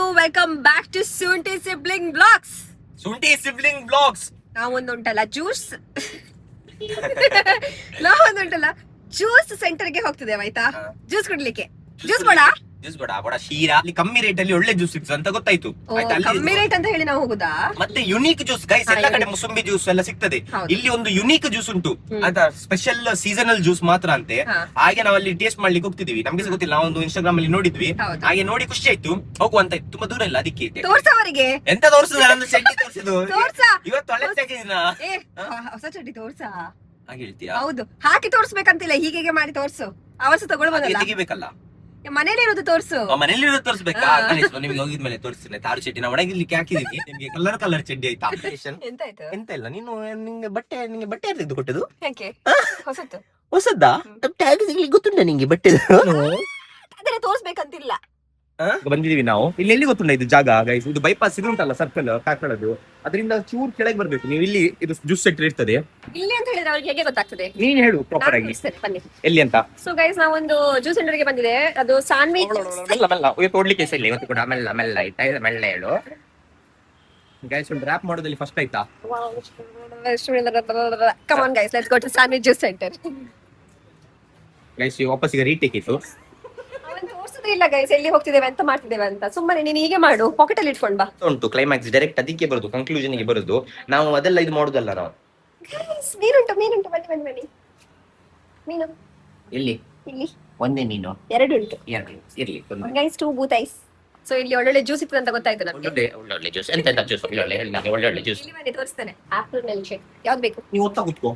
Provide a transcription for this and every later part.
ಎಲ್ರಿಗೂ welcome back to Sunti sibling blogs. Sunti sibling blogs. ನಾವೊಂದುಂಟಲ್ಲ juice ಸೆಂಟರ್ಗೆ ಹೋಗ್ತಿದ್ದೇವೆ ಆಯ್ತಾ, ಜ್ಯೂಸ್ ಕುಡ್ಲಿಕ್ಕೆ. ಜ್ಯೂಸ್ ಬೇಡ, ಜ್ಯೂಸ್ ಬೇಡ, ಬಡ ಶೀರಾ. ಅಲ್ಲಿ ಕಮ್ಮಿ ರೇಟ್ ಅಲ್ಲಿ ಒಳ್ಳೆ ಜ್ಯೂಸ್ ಸಿಗ್ತದೆ ಅಂತ ಗೊತ್ತಾಯ್ತು. ಕಮ್ಮಿ ರೇಟ್ ಅಂತ ಹೇಳಿ ನಾವು ಹೋಗುದಾ. ಮತ್ತೆ ಯುನೀಕ್ ಜ್ಯೂಸ್ ಗೈಸ್, ಎಲ್ಲ ಕಡೆ ಮುಸುಂಬಿ ಜ್ಯೂಸ್ ಎಲ್ಲ ಸಿಗ್ತದೆ. ಇಲ್ಲಿ ಒಂದು ಯುನೀಕ್ ಜ್ಯೂಸ್ ಉಂಟು, ಅಂತ ಸ್ಪೆಷಲ್ ಸೀಸನಲ್ ಜ್ಯೂಸ್ ಮಾತ್ರ ಅಂತೆ. ಹಾಗೆ ನಾವು ಅಲ್ಲಿ ಟೇಸ್ಟ್ ಮಾಡ್ಲಿಕ್ಕೆ ಹೋಗ್ತಿದೀವಿ. ನಮ್ಗೆ ಗೊತ್ತಿಲ್ಲ, ನಾವೊಂದು ಇನ್ಸ್ಟಾಗ್ರಾಮ್ ಅಲ್ಲಿ ನೋಡಿದ್ವಿ. ಹಾಗೆ ನೋಡಿ ಖುಷಿ ಆಯ್ತು, ಹೋಗುವಂತ. ತುಂಬಾ ದೂರ ಇಲ್ಲ, ಅದಕ್ಕೆ ತೋರ್ಸವರಿಗೆ ಎಂತ ತೋರಿಸುದು, ನಂದು ಚಡ್ಡಿ ತೋರಿಸುದು ಇವತ್ತು ಒಳ್ಳೆ ತೆಗೆದಿನ ಹೊಸ ಚಡ್ಡಿ ತೋರ್ಸ. ಹಾಗೆ ಹೇಳ್ತೀಯಾ? ಹೌದು, ಹಾಕಿ ತೋರ್ಸ್ಬೇಕಂತಿಲ್ಲ, ಹೀಗೆ ಮಾಡಿ ತೋರ್ಸು. ಅವರ್ಸ ತಗೊಳ್ಬೋದಲ್ಲ, ತೆಗಿಬೇಕಲ್ಲ. ಮನೇಲಿ ಇರೋದು ತೋರ್ಸು. ಮನೇಲಿ ತೋರಿಸ್ಬೇಕಾ? ನಿಮ್ಗೆ ಹೋಗಿದ್ಮೇಲೆ ತೋರಿಸ್ತೀನಿ. ತಾರು ಚಡ್ಡಿ ನಾವು ಒಳಗಿರ್ಲಿಕ್ಕೆ ಹಾಕಿದೀನಿ. ನಿಮ್ಗೆ ಕಲರ್ ಚಡ್ಡಿ ಆಯ್ತಾ? ಎಂತ ಇಲ್ಲ, ನೀನು ನಿಂಗೆ ಬಟ್ಟೆ ತೆಗೆದು ಕೊಟ್ಟದು ಹೊಸದಾ? ಗೊತ್ತುಂಟ ನಿಂಗೆ ಬಟ್ಟೆ ತೋರ್ಸ್ಬೇಕಂತಿಲ್ಲ. ಬಂದಿದೀವಿ ನಾವು. ಇಲ್ಲಿ ಎಲ್ಲಿ ಗೊತ್ತುಂಟ ಇದು ಜಾಗ ಗೈಸ್? ಇದು ಬೈಪಾಸ್ ಇದು ಉಂಟಲ್ಲ, ಸರ್ಕಲ್ ಕಾಕಳದು, ಅದರಿಂದ ಚೂರ್ ಕೆಳಗೆ ಬರ್ಬೇಕು ನೀವು. ಇಲ್ಲಿ ಇದು ಜ್ಯೂಸ್ ಸೆಂಟರ್ ಇರ್ತದೆ. ಇಲ್ಲಿ ಅಂತ ಹೇಳಿದ್ರೆ ಅವ್ರಿಗೆ ಹೇಗೆ ಗೊತ್ತಾಗ್ತದೆ? ನೀನ್ ಹೇಳು ಪ್ರಾಪರ್ ಆಗಿ ಬನ್ನಿ ಎಲ್ಲಿ ಅಂತ. ಸೊ ಗೈಸ್, ನಾವೊಂದು ಜ್ಯೂಸ್ ಸೆಂಟರ್ ಗೆ ಬಂದಿದೆ. ಅದು ಸ್ಯಾಂಡ್ವಿಚ್. ತೋಡ್ಲಿಕ್ಕೆ ಇಲ್ಲ ಇವತ್ತು ಕೂಡ. ಮೆಲ್ಲ ಆಯ್ತಾ, ಮೆಲ್ಲ ಹೇಳು ಗೈಸ್. ಒಂದು ರ್ಯಾಪ್ ಮಾಡೋದಲ್ಲಿ ಫಸ್ಟ್ ಆಯ್ತಾ? Come on guys, let's go to sandwich juice centre. Guys ವಾಪಸ್ ಈಗ ರೀಟೇಕ್ ಇತ್ತು. ಇಲ್ಲ ಗೈಸ್, ಎಲ್ಲಿ ಹೋಗ್ತಿದ್ದೇವೆ ಅಂತ ಮಾಡ್ತಿದ್ದೇವೆ ಅಂತ. ಸುಮ್ಮನೆ ನೀನು ಹೀಗೆ ಮಾಡು, ಪಾಕೆಟ್ ಅಲ್ಲಿ ಇಟ್ಕೊಂಡ್ ಬಾ. ಉಂಟು ಕ್ಲೈಮ್ಯಾಕ್ಸ್ ಡೈರೆಕ್ಟ್ ಅದಕ್ಕೆ ಬರುದು, ಕನ್ಕ್ಲೂಷನ್ ಗೆ ಬರುದು. ನಾವು ಅದೆಲ್ಲ ಇದು ಮಾಡುದಲ್ಲ ನಾವು. ಮೀನುಂಟು ಬನ್ನಿ. ಮೀನು ಎಲ್ಲಿ? ಇಲ್ಲಿ ಒಂದೇ ಮೀನು, ಎರಡು ಉಂಟು. ಇರ್ಲಿ ಗೈಸ್, 2 ಬೂತ್ ಐಸ್. ಸೊ ಇಲ್ಲಿ ಒಳ್ಳೊಳ್ಳೆ ಜ್ಯೂಸ್ ಇರ್ತದೆ ಅಂತ ಗೊತ್ತಾಯ್ತು ನಮ್ಗೆ. ಒಳ್ಳೆ ಜ್ಯೂಸ್. ಎಂತ ಜ್ಯೂಸ್? ಒಳ್ಳೆ ಜ್ಯೂಸ್. ಇಲ್ಲಿ ಬನ್ನಿ, ತೋರಿಸ್ತೇನೆ. ಆಪಲ್ ಮಿಲ್ಕ್ ಶೇಕ್ ಯಾವ್ದು ಬೇಕು? ನೀವು ಒತ್ತ ಕೂತ್ಕೋ.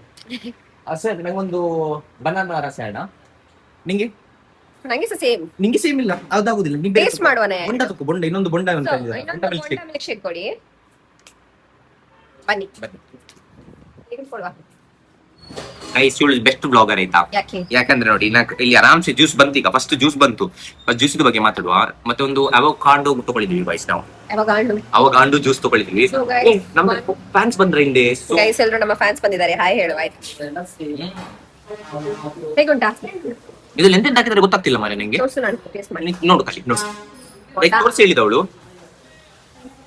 ಸರ್, ನಂಗೊಂದು ಬನಾನಾ ರಸಾಯನ. ನಿಂಗೆ? ನಂಗೆ ಸೇಮ್. ನಿಂಗೆ ಸೇಮ್ ಇಲ್ಲ, ಅದಾಗುದಿಲ್ಲ. ನೀವು ಟೇಸ್ಟ್ ಮಾಡುವನೆ. ಬೊಂಡ ಇನ್ನೊಂದು ಬೊಂಡ ಅಂತ ಇದೆ. ಮಿಲ್ಕ್ ಶೇಕ್ ಕೊಡಿ. ಬನ್ನಿ ಕೊಡುವ. ಗೈಸ್, ಇವಳು ಬೆಸ್ಟ್ ಬ್ಲಾಗರ್ ಆಯ್ತಾ? ಯಾಕಂದ್ರೆ ನೋಡಿ, ಇಲ್ಲಿ ಆರಾಮ್ಸೆ ಜ್ಯೂಸ್ ಬಂತು. ಈಗ ಫಸ್ಟ್ ಜ್ಯೂಸ್ ಬಂತು, ಜ್ಯೂಸ್ ಬಗ್ಗೆ ಮಾತಾಡುವ. ಮತ್ತೆ ಒಂದು ಅವಕಾಡೋ ತಗೊಳಿದ್ವಿ ಗೈಸ್. ನಾವು ಅವಕಾಡೋ ಜ್ಯೂಸ್ ತಗೊಳಿದ್ವಿ. ನಮ್ಮ ಫ್ಯಾನ್ಸ್ ಬಂದ್ರೆ ಹಿಂದೆ. ಗೈಸ್, ಎಲ್ಲರೂ ನಮ್ಮ ಫ್ಯಾನ್ಸ್ ಬಂದಿದ್ದಾರೆ, ಹಾಯ್ ಹೇಳು. ಆಯ್ತು, ಹೇಗುಂಟಾ? ಇದ್ರಲ್ಲಿ ಎಂತೆಂತ ಹಾಕಿದ್ರೆ ಗೊತ್ತಾಗ್ತಿಲ್ಲ ಮಾರೆ ನಿಂಗೆ. ನೋಡು ಕಲಿ, ನೋಡು ತೋರಿಸಿ ಹೇಳಿದವಳು.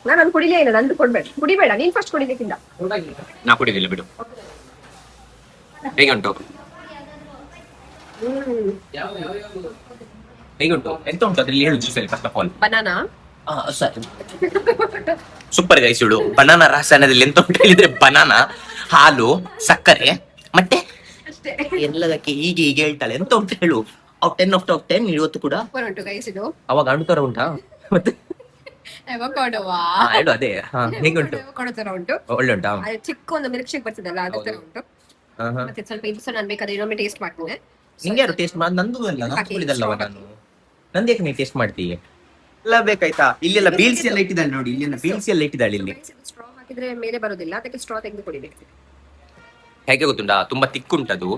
ನಾನು ಕುಡಿಲೇ ಇಲ್ಲ, ನಂದು ಕೊಡ್ಬೇಡ, ಕುಡಿಬೇಡ. ನೀನ್ ಫಸ್ಟ್ ಕುಡಿಬೇಕಿಂದ. ನಾ ಕುಡಿದಿಲ್ಲ ಬಿಡು. ಹೇಗುಂಟು? ಹೇಗುಂಟು? ಎಂತ ಉಂಟು ಅದ್ರಲ್ಲಿ ಹೇಳು ಜ್ಯೂಸ್ ಅಲ್ಲಿ? First of all banana. Super guys. ಇವಳು ಬನಾನಾ ರಸಾಯನದಲ್ಲಿ ಎಂತ ಉಂಟು ಹೇಳಿದ್ರೆ, ಬನಾನಾ, ಹಾಲು, ಸಕ್ಕರೆ, ಮತ್ತೆ ಎಲ್ಲದಕ್ಕೆ ಹೀಗೆ ಹೇಳ್ತಾಳೆ. ಎಂತ ಉಂಟು ಹೇಳು? 10 out of 10 ಇವತ್ತು ಕೂಡ ಉಂಟು ಗೈಸ್. ಇದು ಅವಾಗ ಅಣುತರ ಉಂಟಾ? ಮತ್ತೆ ಹೇಳು ಅದೇ. ಹೇಗುಂಟು? ಉಂಟು, ಒಳ್ಳೆ ಉಂಟಾ? ಚಿಕ್ಕ ಒಂದು ಮಿಲ್ಕ್ ಶೇಕ್ ಬರ್ತದಲ್ಲ, ಅದೇ ತರ ಉಂಟು. ಮತ್ತೆ ಸ್ವಲ್ಪ ಇದು ನಾನು ಬೇಕಾದ್ರೆ ಇನ್ನೊಮ್ಮೆ ಟೇಸ್ಟ್ ಮಾಡ್ತೇನೆ. ನಿಂಗೆ ಯಾರು ಟೇಸ್ಟ್ ಮಾಡಿ? ನಂದು ಅಲ್ಲ, ನಾನು ಕುಡಿದಲ್ಲವ ನಾನು. ನಂದೇಕೆ ನೀವು ಟೇಸ್ಟ್ ಮಾಡ್ತೀವಿ? ಎಲ್ಲ ಬೇಕಾಯ್ತಾ? ಇಲ್ಲೆಲ್ಲ ಬೀಲ್ಸಿ ಎಲ್ಲ ಇಟ್ಟಿದ್ದಾಳೆ ನೋಡಿ. ಇಲ್ಲೆಲ್ಲ ಬೀಲ್ಸಿ ಎಲ್ಲ ಇಟ್ಟಿದ್ದಾಳೆ. ಇಲ್ಲಿ ಸ್ಟ್ರಾ ಹಾಕಿದ್ರೆ ಮೇಲೆ ಬರೋದಿಲ್ಲ, ಅದಕ್ಕೆ ಸ್ಟ್ರಾ ತೆಗೆದು ಕುಡಿಬೇಕು. ಹೇಗೆ ಗೊತ್ತುಂಟಾ? ತುಂಬಾ ತಿಕ್ಕುಂಟದು,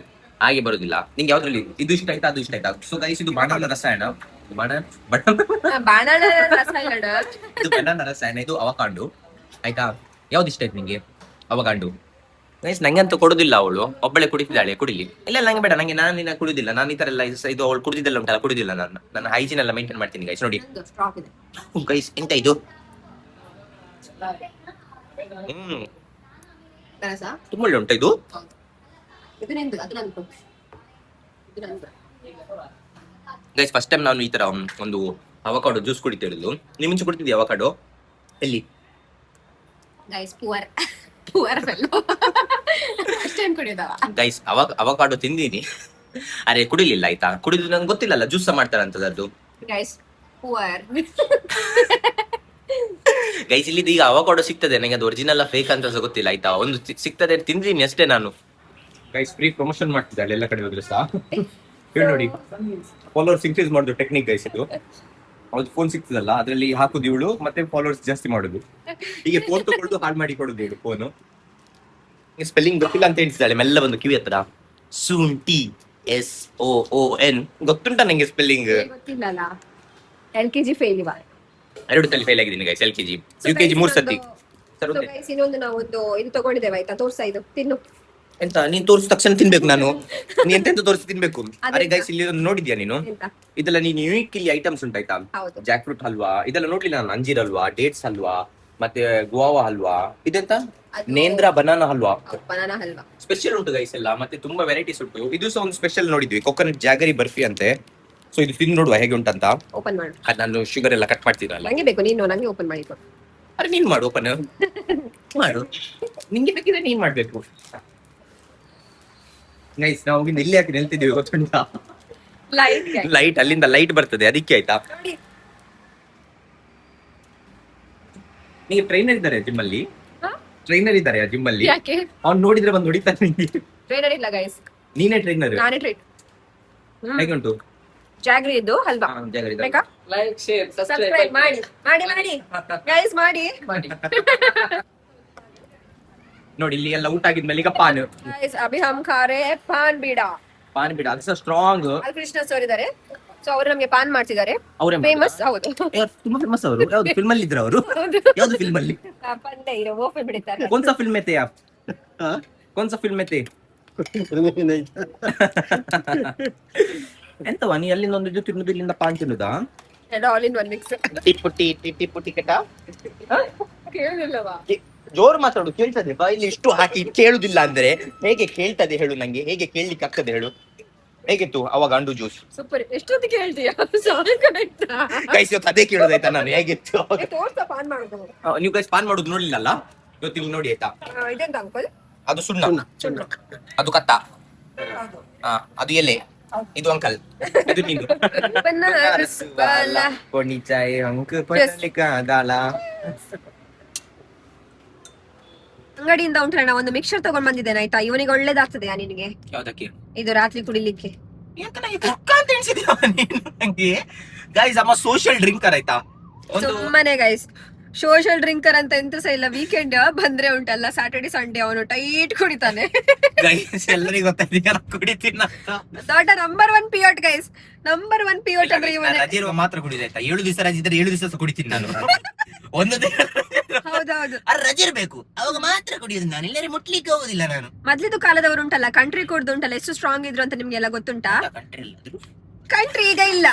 ಹಾಗೆ ಬರುದಿಲ್ಲ. ನಿಂಗೆ ಯಾವ್ದ್ರಲ್ಲಿ ಇದು ಇಷ್ಟ ಆಯ್ತಾ, ಅದು ಇಷ್ಟ ಆಯ್ತಾ? ಸೊ ಗೈಸ್, ಇದು ಬನಾನಾ ರಸಾಯನ. ಇದು ಬನಾನಾ ರಸಾಯನ, ಇದು ಅವಕಾಡೋ ಆಯ್ತಾ? ಯಾವ್ದು ಇಷ್ಟ ಆಯ್ತು ನಿಂಗೆ? Avocado guys. ನಂಗೆ ಅಂತ ಕೊಡುದಿಲ್ಲ, ಅವಳು ಒಬ್ಬಳೆ ಕುಡಿತಿದ್ದಾಳೆ. ಕುಡಿಲಿ. ಇಲ್ಲ ನಂಗೆ ಬೇಡ, ನಂಗೆ ನಾನು ಕುಡಿದಿಲ್ಲ. ನಾನು ಈ ತರ ಎಲ್ಲ ಇದು ಅವಳು ಕುಡಿದಿಲ್ಲ ಉಂಟಲ್ಲ, ಕುಡಿದಿಲ್ಲ. ನಾನು ಹೈಜೀನ್ ಎಲ್ಲ ಮೇಂಟೈನ್ ಮಾಡ್ತೀನಿ ಗೈಸ್. ನೋಡಿ ಗೈಸ್, ಎಂತ ಇದು? ತುಂಬಾ ಒಳ್ಳೆ ಉಂಟು ಇದು. ಗೈಸ್, ಫಸ್ಟ್ ಟೈಮ್ ನಾನು ಈ ತರ ಒಂದು ಅವಕಾಡೋ ಜ್ಯೂಸ್ ಕುಡಿತಾ ಇರೋದು. ನೀವು ಮುಂಚೆ ಕುಡಿತಿದ್ಯಾ ಅವಕಾಡೋ? ಎಲ್ಲಿ guys? Poor fellow. First time ಕುಡಿಯೋದವ ಗೈಸ್. ಅವಕಾಡೋ ತಿಂದೀನಿ, ಅರೆ ಕುಡಿಲಿಲ್ಲ ಆಯ್ತಾ. ಕುಡಿದು ನಂಗೆ ಗೊತ್ತಿಲ್ಲಲ್ಲ ಜ್ಯೂಸ್ ಮಾಡ್ತಾರೆ ಅಂತದ್ದು ಗೈಸ್. ಪುವರ್ ಗೈಸ್, ಇಲ್ಲಿ ಈಗ ಅವಕಾಡೋ ಸಿಗ್ತದೆ. ನಂಗೆ ಅದು ಒರಿಜಿನಲ್ ಫೇಕ್ ಅಂತ ಗೊತ್ತಿಲ್ಲ ಆಯ್ತಾ. ಒಂದು ಸಿಗ್ತದೆ, ತಿಂದಿನಿ ಅಷ್ಟೇ ನಾನು. ಗೈಸ್, ಫ್ರೀ ಪ್ರಮೋಷನ್ ಮಾಡ್ತಿದ್ದಾಳೆ ಎಲ್ಲ ಕಡೆ ಹೋದ್ರೆ ಸಹ. ಹೇಳಿ ನೋಡಿ, ಫಾಲೋವರ್ಸ್ ಇನ್ಕ್ರೀಸ್ ಮಾಡೋದು ಟೆಕ್ನಿಕ್ ಗೈಸ್ ಇದು. ಅವ್ರದ್ದು ಫೋನ್ ಸಿಗ್ತದಲ್ಲ, ಅದ್ರಲ್ಲಿ ಹಾಕುದು ಇವಳು, ಮತ್ತೆ ಫಾಲೋವರ್ಸ್ ಜಾಸ್ತಿ ಮಾಡುದು. ಹೀಗೆ ಫೋನ್ ತಗೊಳ್ದು ಹಾಳು ಮಾಡಿ ಕೊಡುದು ಇವಳು ಫೋನು. ಸ್ಪೆಲ್ಲಿಂಗ್ ಗೊತ್ತಿಲ್ಲ ಅಂತ ಹೇಳ್ತಿದ್ದಾಳೆ ಮೆಲ್ಲ ಬಂದು ಕಿವಿ ಹತ್ರ. ಸುಂಟಿ, SOON ಗೊತ್ತುಂಟ ನಂಗೆ ಸ್ಪೆಲ್ಲಿಂಗ್? ಗೊತ್ತಿಲ್ಲಲ್ಲ. LKG ಫೇಲ್ ಇವ. 2 ಸಲ ಫೇಲ್ ಆಗಿದ್ದೀನಿ ಗೈಸ್. LKG UKG 3 ಸತಿ. ಇನ್ನೊಂದು ನಾವು ಇದು ತಗೊಂಡಿದ್ದೇವೆ ಆಯ್ತಾ, ತೋರ್ಸ. ಇದು ತಿನ್ನು. ಎಂತ ನೀನ್ ತೋರಿಸಿದ ತಕ್ಷಣ ತಿನ್ಬೇಕು ನಾನು? ನೀ ಎಂತೆಂತ ತೋರಿಸಿ ತಿನ್ಬೇಕು? ಅದೆಂತ? ಅರೆ ಗೈಸ್, ಇಲ್ಲಿ ಒಂದು ನೋಡಿದ್ಯಾ ನೀನು? ಎಂತ? ಇದೆಲ್ಲ ನೀನು ಯುನಿಕ್ ಇಲ್ಲಿ ಐಟಮ್ಸ್ ಉಂಟಾಯ್ತಾ? ಹೌದು. ಜಾಕ್ ಫ್ರೂಟ್ ಹಲ್ವಾ ಇದೆಲ್ಲ ನೋಡ್ಲಿಲ್ಲ ನಾನು. ಅಂಜೀರ್ ಹಲ್ವಾ, ಡೇಟ್ಸ್ ಹಲ್ವಾ, ಮತ್ತೆ ಗುವಾವಾ ಹಲ್ವಾ, ಇದೆಂತ ಅದು- ನೇಂದ್ರ banana halwa banana halwa. Special ಉಂಟು ಗೈಸ್ ಎಲ್ಲ. ಮತ್ತೆ ತುಂಬಾ ವೆರೈಟೀಸ್ ಉಂಟು. ಇದು ಸಹ ಒಂದು ಸ್ಪೆಷಲ್ ನೋಡಿದ್ವಿ, ಕೊಕೊನಟ್ ಜಾಗರಿ ಬರ್ಫಿ ಅಂತೆ. ಸೊ ಇದು ತಿಂದು ನೋಡುವ ಹೇಗೆ ಉಂಟಂತ. ಓಪನ್ ಮಾಡು. ಅದು ನಾನು ಶುಗರ್ ಎಲ್ಲ ಕಟ್ ಮಾಡ್ತೀನಲ್ಲ. ನಂಗೆ ಬೇಕು, ನೀನು ನಂಗೆ ಓಪನ್ ಮಾಡಿ ಕೊಡು. ಅರೆ ನೀನ್ ಮಾಡು, ಓಪನ್ ಮಾಡು. ನಿಂಗೆ ಬೇಕಿದ್ರೆ ನೀನ್ ಮಾಡ್ಬೇಕು. ಗೈಸ್ ನಾವು ಹೋಗಿಂದ ಇಲ್ಲಿ ಯಾಕೆ ನಿಲ್ತಿದ್ದೀವಿ ಗೊತ್ತುಂಟಾ? ಲೈಟ್ ಅಲ್ಲಿಂದ ಲೈಟ್ ಬರ್ತದೆ ಅದಕ್ಕೆ ಆಯ್ತಾ. ನೋಡಿ. ನಿಮಗೆ ಟ್ರೈನರ್ ಇದ್ದಾರೆ ಜಿಮ್ ಅಲ್ಲಿ? ಹಾ? ಟ್ರೈನರ್ ಇದ್ದಾರೆ ಜಿಮ್ ಅಲ್ಲಿ? ಯಾಕೆ? ಅವ್ನು ನೋಡಿದ್ರೆ ಬಂದು ಹೊಡಿತಾನೆ ನಿಂಗೆ. ಟ್ರೈನರ್ ಇಲ್ಲ ಗೈಸ್, ನೀನೇ ಟ್ರೈನರ್? ನಾನೇ ಟ್ರೈನ್. ಹೇಗೆ ಉಂಟು? ಜಾಗ್ರಿ ಇದು ಹಲ್ವಾ ಜಾಗರಿ ಬೇಕಾ? ಲೈಕ್ ಶೇರ್ ಸಬ್ಸ್ಕ್ರೈಬ್ ಮಾಡಿ ಮಾಡಿ ಮಾಡಿ ಗೈಸ್ ಮಾಡಿ. ನೋಡಿ ಇಲ್ಲಿ ಎಲ್ಲ ಊಟ ಆಗಿದ್ಮೇಲೆ ಈಗ ಪಾನ್ ಗೈಸ್ ಅಭಿ ಹಮ್ ಖಾ ರೇ ಹೈ ಪಾನ್ ಬೀಡಾ. ಪಾನ್ ಬಿಡ ಅದು ಸ್ಟ್ರಾಂಗ್. ಅಲ್ಲಿ ಕೃಷ್ಣ ಸರ್ ಇದ್ದಾರೆ, ಸೊ ಅವರು ನಮಗೆ ಪಾನ್ ಮಾಡ್ತಿದ್ದಾರೆ. ಅವರೇ ಫೇಮಸ್. ಹೌದು ತುಂಬಾ ಫೇಮಸ್ ಅವರು. ಯಾವ್ದು ಫಿಲ್ಮ್ ಅಲ್ಲಿ ಇದ್ರ ಅವರು? ಯಾವ್ದು ಫಿಲ್ಮ್ ಅಲ್ಲಿ? ಪಂಡೆ ಇರೋ ಓಫೆ ಬಿಡ್ತಾರೆ. कौन सा फिल्म में थे आप? कौन सा फिल्म में थे? ಎಂತವಾ ನೀ ಅಲ್ಲಿಂದ ಒಂದು ಇದು ತಿನ್ನುದು ಇಲ್ಲಿಂದ ಪಾನ್ ತಿನ್ನುದಾ? ಎಲ್ಲ ಆಲ್ ಇನ್ ಒನ್ ಮಿಕ್ಸ್. ಟಿಪ್ಪುಟಿ ಕೆಟ ಕೇಳಿಲ್ಲವಾ? ಜೋರು ಮಾತಾಡು, ಕೇಳ್ತದೆ. ಇಲ್ಲಿ ಇಷ್ಟು ಹಾಕಿ ಕೇಳುದಿಲ್ಲ ಅಂದ್ರೆ ಹೇಗೆ ಕೇಳ್ತದೆ ಹೇಳು? ನಂಗೆ ಹೇಗೆ ಕೇಳ್ಲಿಕ್ಕೆ ಆಗ್ತದೆ ಹೇಳು? ಹೇಗಿತ್ತು ಅವಾಗ ಅಂಡು ಜ್ಯೂಸ್? ಸೂಪರ್. ಎಷ್ಟೊತ್ತಿಗೆ ಹೇಳ್ತೀಯಾ? ಸಾಕಾಯ್ತಾ? ಗೈಸ್ ಇವತ್ತು ಅದೇ ಕೇಳೋದಾಯ್ತಾ ನಾನು ಹೇಗಿತ್ತು ಅವಾಗ? ತೋರ್ಸ ಪಾನ್ ಮಾಡೋದು. ನೀವು ಗೈಸ್ ಪಾನ್ ಮಾಡೋದು ನೋಡ್ಲಿಲ್ಲಲ್ಲ, ಇವತ್ತು ಇಲ್ಲಿ ನೋಡಿ ಆಯ್ತಾ. ಇದೆಂತ ಅಂಕಲ್? ಅದು ಸುಣ್ಣ, ಅದು ಕತ್ತ, ಅದು ಎಲೆ, ಇದು ಅಂಕಲ್, ಇದು ನೀನು. ಕೊಣಿಚಾಯ್ ಅಂಕ ಪಡಲಿಕ್ಕಾದಲ್ಲ. ಅಂಗಡಿಯಿಂದ ಉಂಟಣ್ಣ ಒಂದು ಮಿಕ್ಸರ್ ತಗೊಂಡ್ ಬಂದಿದ್ದೇನೆ ಆಯ್ತಾ. ಇವನಿಗೆ ಒಳ್ಳೇದಾಗ್ತದೆ ನಿನಗೆ ಯಾವ್ದಕ್ಕೆ? ಇದು ರಾತ್ರಿ ಕುಡಿಲಿಕ್ಕೆ. ನಂಗೆ ಗೈಸ್ ಅಮ್ಮ ಸೋಷಿಯಲ್ ಡ್ರಿಂಕರ್ ಆಯ್ತಾ. ಒಂದು ಸುಮ್ಮನೆ ಗೈಸ್ ಸೋಷಿಯಲ್ ಡ್ರಿಂಕರ್ ಅಂತ ಎಂತ ಸಹ ಇಲ್ಲ. ವೀಕೆಂಡ್ ಬಂದ್ರೆ ಉಂಟಲ್ಲ, ಸ್ಯಾಟರ್ಡೆ ಸಂಡೇ ಅವನು ಟೈಟ್ ಕುಡಿತಾನೆ. ಗೈಸ್ ಎಲ್ಲರಿಗೂ ಗೊತ್ತಾಯ್ತು ನಾನು ಕುಡಿತೀನಿ ಅಂತ. ದೊಡ್ಡ ನಂಬರ್ 1 ಪಿಯೋಟ್ ಗೈಸ್, ನಂಬರ್ 1 ಪಿಯೋಟ್ ಅಂದ್ರೆ ಇವನೇ. ರಜೆ ಇರುವಾಗ ಮಾತ್ರ ಕುಡಿದಾಯ್ತಾ? 7 ದಿವಸ ರಜೆ ಇದ್ರೆ 7 ದಿವಸ ಕುಡಿತೀನಿ ನಾನು. ಒಂದು ಹೌದೌದು, ರಜೆ ಇರ್ಬೇಕು ಅವಾಗ ಮಾತ್ರ ಕುಡಿಯೋದು ನಾನು, ಎಲ್ಲರೂ ಮುಟ್ಲಿಕ್ಕೆ ಹೋಗುದಿಲ್ಲ ನಾನು. ಮೊದ್ಲಿದ್ದು ಕಾಲದವರು ಉಂಟಲ್ಲ ಕಂಟ್ರಿ ಕುಡ್ದು ಉಂಟಲ್ಲ ಎಷ್ಟು ಸ್ಟ್ರಾಂಗ್ ಇದ್ರು ಅಂತ ನಿಮ್ಗೆಲ್ಲ ಗೊತ್ತುಂಟಾ? ಕಂಟ್ರಿ ಈಗ ಇಲ್ಲ.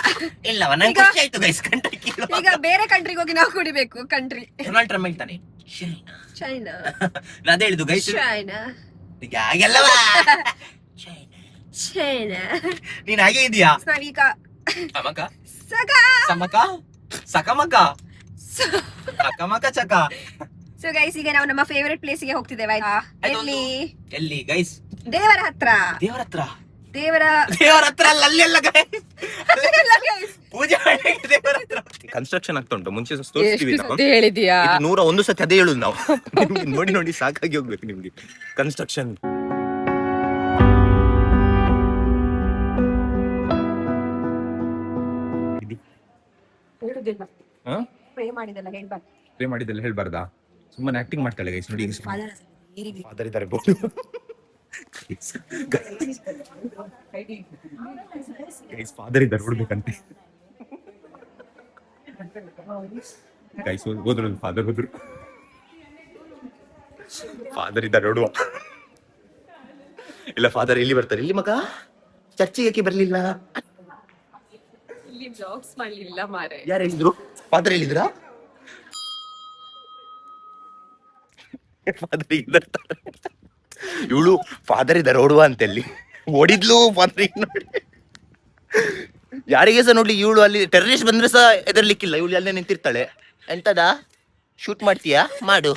ಇಲ್ಲವ ನಂಗೆ ಖುಷಿ ಆಯ್ತು ಗೈಸ್. ಕಂಟ್ರಿ ಈಗ ಬೇರೆ ಕಂಟ್ರಿಗೆ ಹೋಗಿ ನಾವು ಕುಡಿಬೇಕು. ಕಂಟ್ರಿ ಡೊನಾಲ್ಡ್ ಟ್ರಂಪ್ ಹೇಳ್ತಾನೆ ಚೈನಾ, ನಾನು ಅದೇ ಹೇಳಿದ್ದು ಗೈಸ್. China ಹಾಗೆಲ್ಲವಾ China. ನೀನ್ ಹಾಗೆ ಇದೀಯಾ? ನಾವೀಗ ಸಮಕ ಸಗ ಸಮಕ ಸಕಮಕ ಅಕಮಕ ಚಕ. ಸೊ ಗೈಸ್ ಈಗ ನಾವು ನಮ್ಮ ಫೇವರೇಟ್ ಪ್ಲೇಸ್ ಗೆ ಹೋಗ್ತಿದ್ದೇವೆ ಆಯ್ತಾ. ಎಲ್ಲಿ? ಎಲ್ಲಿ ಗೈಸ್? ದೇವರ ಹತ್ರ. ದೇವರ ಹತ್ರ? ದೇವರ ಹತ್ರ ಅಲ್ಲ, ಅಲ್ಲೆಲ್ಲ ಪೂಜೆ ಮಾಡ್ಲಿಕ್ಕೆ ದೇವರ ಹತ್ರ. ಕನ್ಸ್ಟ್ರಕ್ಷನ್ ಆಗ್ತಾ ಉಂಟು, ಮುಂಚೆ ತೋರಿಸ್ತೀವಿ ನಾವು. ಹೇಳಿದ್ಯಾ? 101 ಸತಿ ಅದೇ ಹೇಳುದು ನಾವು. ನಿಮ್ಗೆ ನೋಡಿ ನೋಡಿ ಸಾಕಾಗಿ ಹೋಗ್ಬೇಕು ನಿಮ್ಗೆ ಕನ್ಸ್ಟ್ರಕ್ಷನ್. ಹೇಳುದಿಲ್ಲ, ಪ್ರೇ ಮಾಡಿದೆಲ್ಲ ಹೇಳ್ಬಾರ್ದು. ಪ್ರೇ ಮಾಡಿದ್ದೆಲ್ಲ ಹೇಳ್ಬಾರ್ದಾ? ಸುಮ್ಮನೆ ಆಕ್ಟಿಂಗ್ ಮಾಡ್ತಾಳೆ ಗೈಸ್. ನೋಡಿ ಫಾದರ್ ಇದ್ದಾರೆ. ಫಾದರ್ ಇದ್ದಾರೆ ನೋಡ್ಬೇಕಂತೆ ಗೈಸ್. ಹೋದ್ರು ಫಾದರ್ ಹೋದ್ರು. ಫಾದರ್ ಇದ್ದಾರೆ ನೋಡುವ. ಇಲ್ಲ ಫಾದರ್ ಇಲ್ಲಿ ಬರ್ತಾರೆ. ಇಲ್ಲಿ ಮಗ ಚರ್ಚಿಗೆ ಯಾಕೆ ಬರ್ಲಿಲ್ಲ? ಇಲ್ಲಿ ಬ್ಲಾಗ್ಸ್ ಮಾಡ್ಲಿಲ್ಲ ಮಾರೆ. ಯಾರು ಹೇಳಿದ್ರು? ಫಾದರ್ ಹೇಳಿದ್ರಾ? ಫಾದರ್ ಇವಳು ಫಾದರ್ ಇದ್ದಾರೆ ಓಡುವ ಅಂತೆಲ್ಲಿ ಓಡಿದ್ಲು. ಫಾದರ್ ನೋಡಿ ಯಾರಿಗೆ ಸಹ ನೋಡ್ಲಿ ಇವಳು ಅಲ್ಲಿ ಟೆರರಿಸ್ಟ್ ಬಂದ್ರೆ ಸಹ ಎದರ್ಲಿಕ್ಕಿಲ್ಲ. ಇವಳು ಅಲ್ಲೇ ನಿಂತಿರ್ತಾಳೆ. ಎಂತದ ಶೂಟ್ ಮಾಡ್ತೀಯಾ ಮಾಡು.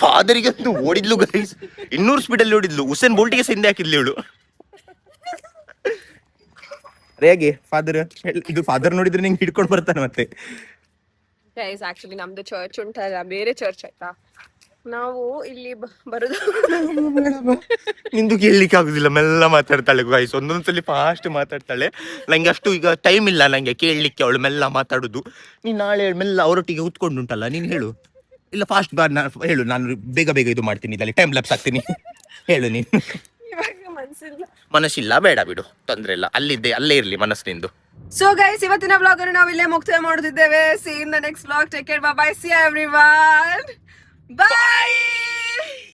ಫಾದರಿಗೆ ಒಂದು ಓಡಿದ್ಲು ಗೈಸ್, 200 ಸ್ಪೀಡಲ್ಲಿ ಓಡಿದ್ಲು. ಉಸೇನ್ ಬೋಲ್ಟಿಗೆ ಹಿಂದೆ ಹಾಕಿದ್ಲು ಇವಳು. ಹೇಗೆ ಫಾದರ್ ಇದು ಫಾದರ್ ನೋಡಿದ್ರೆ ನಿಂಗೆ ಹಿಡ್ಕೊಂಡು ಬರ್ತಾನೆ ಮತ್ತೆ. ಗೈಸ್ ಆಕ್ಚುಲಿ ನಮ್ದು ಚರ್ಚ್ ಉಂಟಲ್ಲ, ಬೇರೆ ಚರ್ಚ್ ಆಯ್ತಾ. ನಾವು ಇಲ್ಲಿ ಬರುದು ನಿಂದು ಕೇಳಲಿಕ್ಕೆ ಆಗುದಿಲ್ಲ, ಮೆಲ್ಲ ಮಾತಾಡ್ತಾಳೆ ಗೈಸ್. ಒಂದೊಂದ್ಸಲಿ ಫಾಸ್ಟ್ ಮಾತಾಡ್ತಾಳೆ. ನಂಗೆ ಅಷ್ಟು ಈಗ ಟೈಮ್ ಇಲ್ಲ ನಂಗೆ ಕೇಳಲಿಕ್ಕೆ ಅವಳು ಮೆಲ್ಲ ಮಾತಾಡುದು. ನೀನ್ ನಾಳೆ ಮೆಲ್ಲ ಅವರೊಟ್ಟಿಗೆ ಕೂತ್ಕೊಂಡುಂಟಲ್ಲ, ನೀನ್ ಹೇಳು. ಇಲ್ಲ ಫಾಸ್ಟ್ ಬಾ ಹೇಳು, ನಾನು ಬೇಗ ಬೇಗ ಇದು ಮಾಡ್ತೀನಿ, ಇದರಲ್ಲಿ ಟೈಮ್ ಲ್ಯಾಪ್ಸ್ ಆಗ್ತೀನಿ. ಹೇಳು ನೀನು. ಮನಸ್ಸಿಲ್ಲ ಬೇಡ ಬಿಡು, ತೊಂದ್ರೆ ಇಲ್ಲ. ಅಲ್ಲೇ ಇರ್ಲಿ ಮನಸ್ಸಿನಿಂದು. ಸೊ ಗೈಸ್ ಇವತ್ತಿನ ವ್ಲಾಗ್ ಅನ್ನು ನಾವು ಇಲ್ಲೇ ಮುಕ್ತಾಯ ಮಾಡುತ್ತಿದ್ದೇವೆ. See you in the next vlog. Take care. Bye bye. See you everyone. Bye.